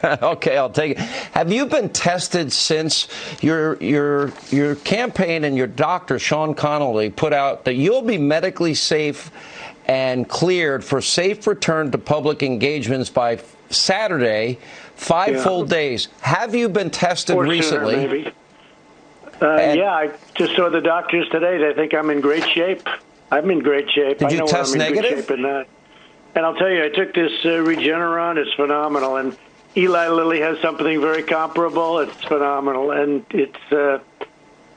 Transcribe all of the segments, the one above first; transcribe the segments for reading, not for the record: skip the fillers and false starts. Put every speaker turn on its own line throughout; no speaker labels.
Okay, I'll take it. Have you been tested since your campaign and your doctor, Sean Connolly, put out that you'll be medically safe and cleared for safe return to public engagements by Saturday, 5 full days? Have you been tested recently?
Maybe. Yeah, I just saw the doctors today. They think I'm in great shape. I'm in great shape.
Did you test negative?
Good shape in that. And I'll tell you, I took this Regeneron. It's phenomenal. And Eli Lilly has something very comparable. It's phenomenal. And it's a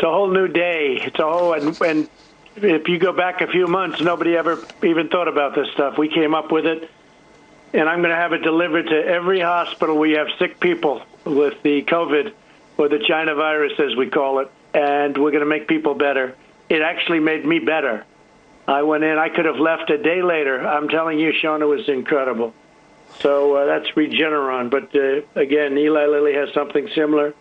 whole new day. It's a whole, and if you go back a few months, nobody ever even thought about this stuff. We came up with it. And I'm going to have it delivered to every hospital. We have sick people with the COVID, or the China virus, as we call it, and we're going to make people better. It actually made me better. I went in. I could have left a day later. I'm telling you, Sean, it was incredible. So that's Regeneron. But, again, Eli Lilly has something similar.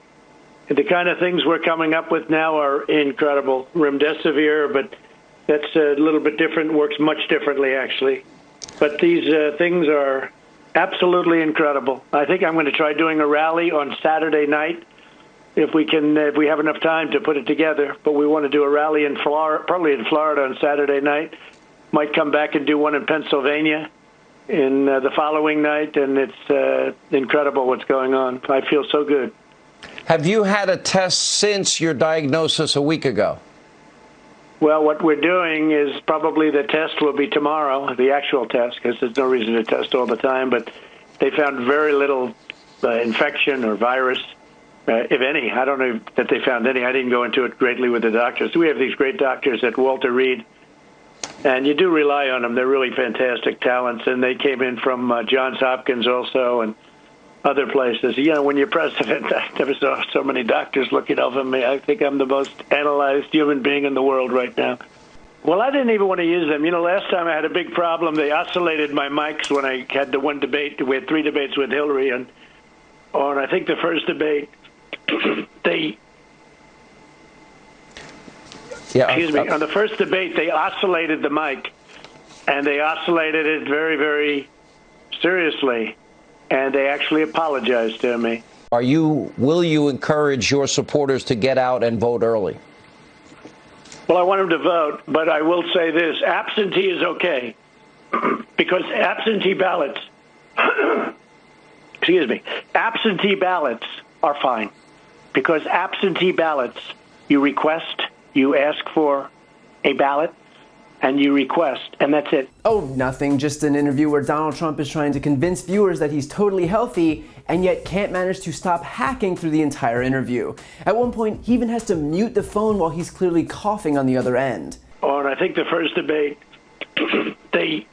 And the kind of things we're coming up with now are incredible. Remdesivir, but that's a little bit different, works much differently, actually. But these things are absolutely incredible. I think I'm going to try doing a rally on Saturday night if we have enough time to put it together. But we want to do a rally in Florida, probably in Florida on Saturday night. Might come back and do one in Pennsylvania in the following night. And it's incredible what's going on. I feel so good.
Have you had a test since your diagnosis a week ago?
Well, what we're doing is probably the test will be tomorrow, the actual test, because there's no reason to test all the time. But they found very little infection or virus, if any. I don't know that they found any. I didn't go into it greatly with the doctors. We have these great doctors at Walter Reed, and you do rely on them. They're really fantastic talents, and they came in from Johns Hopkins also and other places. You know, when you're president, I never saw so many doctors looking over me. I think I'm the most analyzed human being in the world right now. Well, I didn't even want to use them. You know, last time I had a big problem. They oscillated my mics when I had the one debate. We had 3 debates with Hillary, and on, I think, the first debate, on the first debate, they oscillated the mic, and they oscillated it very, very seriously. And they actually apologized to me.
Will you encourage your supporters to get out and vote early?
Well, I want them to vote, but I will say this. Absentee is okay, because absentee ballots, absentee ballots are fine. Because absentee ballots, you request, you ask for a ballot, and you request, and that's it.
Oh, nothing. Just an interview where Donald Trump is trying to convince viewers that he's totally healthy and yet can't manage to stop hacking through the entire interview. At one point, he even has to mute the phone while he's clearly coughing on the other end.
Oh, and I think the first debate, on the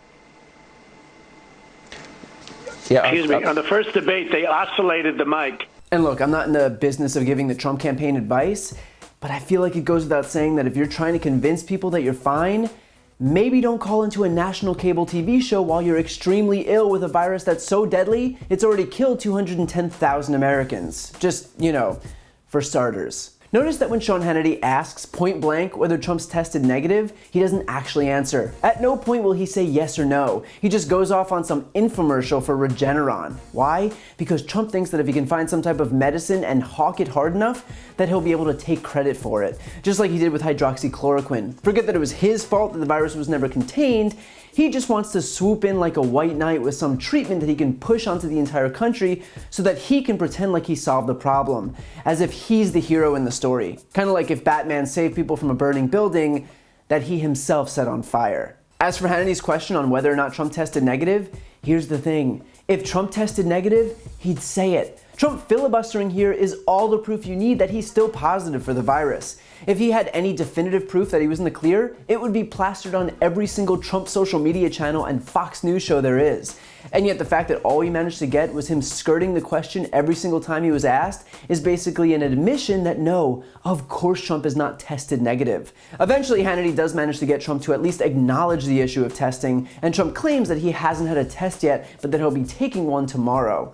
first debate, they oscillated the mic.
And look, I'm not in the business of giving the Trump campaign advice, but I feel like it goes without saying that if you're trying to convince people that you're fine, maybe don't call into a national cable TV show while you're extremely ill with a virus that's so deadly, it's already killed 210,000 Americans. Just, you know, for starters. Notice that when Sean Hannity asks point blank whether Trump's tested negative, he doesn't actually answer. At no point will he say yes or no. He just goes off on some infomercial for Regeneron. Why? Because Trump thinks that if he can find some type of medicine and hawk it hard enough, that he'll be able to take credit for it. Just like he did with hydroxychloroquine. Forget that it was his fault that the virus was never contained. He just wants to swoop in like a white knight with some treatment that he can push onto the entire country so that he can pretend like he solved the problem, as if he's the hero in the story. Kind of like if Batman saved people from a burning building that he himself set on fire. As for Hannity's question on whether or not Trump tested negative, here's the thing. If Trump tested negative, he'd say it. Trump filibustering here is all the proof you need that he's still positive for the virus. If he had any definitive proof that he was in the clear, it would be plastered on every single Trump social media channel and Fox News show there is. And yet the fact that all he managed to get was him skirting the question every single time he was asked is basically an admission that no, of course Trump is not tested negative. Eventually Hannity does manage to get Trump to at least acknowledge the issue of testing, and Trump claims that he hasn't had a test yet, but that he'll be taking one tomorrow.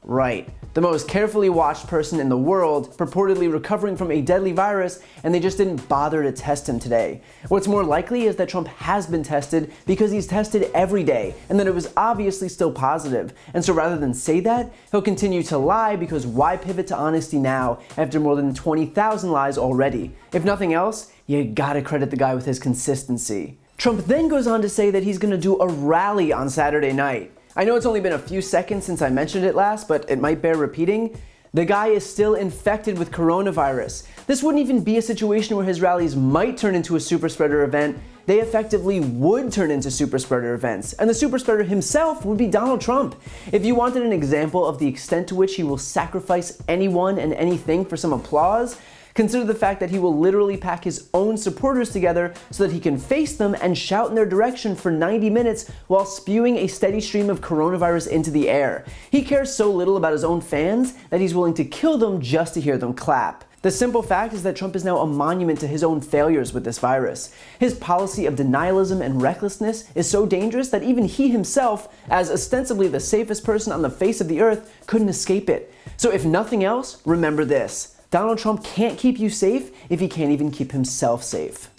Right. The most carefully watched person in the world, purportedly recovering from a deadly virus, and they just didn't bother to test him today. What's more likely is that Trump has been tested because he's tested every day, and that it was obviously still positive. And so rather than say that, he'll continue to lie, because why pivot to honesty now after more than 20,000 lies already? If nothing else, you gotta credit the guy with his consistency. Trump then goes on to say that he's gonna do a rally on Saturday night. I know it's only been a few seconds since I mentioned it last, but it might bear repeating. The guy is still infected with coronavirus. This wouldn't even be a situation where his rallies might turn into a super spreader event. They effectively would turn into super spreader events. And the super spreader himself would be Donald Trump. If you wanted an example of the extent to which he will sacrifice anyone and anything for some applause, consider the fact that he will literally pack his own supporters together so that he can face them and shout in their direction for 90 minutes while spewing a steady stream of coronavirus into the air. He cares so little about his own fans that he's willing to kill them just to hear them clap. The simple fact is that Trump is now a monument to his own failures with this virus. His policy of denialism and recklessness is so dangerous that even he himself, as ostensibly the safest person on the face of the earth, couldn't escape it. So if nothing else, remember this: Donald Trump can't keep you safe if he can't even keep himself safe.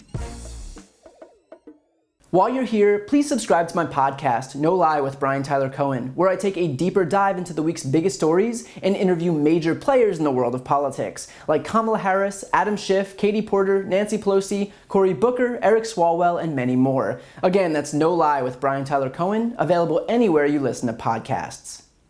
While you're here, please subscribe to my podcast, No Lie with Brian Tyler Cohen, where I take a deeper dive into the week's biggest stories and interview major players in the world of politics, like Kamala Harris, Adam Schiff, Katie Porter, Nancy Pelosi, Cory Booker, Eric Swalwell, and many more. Again, that's No Lie with Brian Tyler Cohen, available anywhere you listen to podcasts.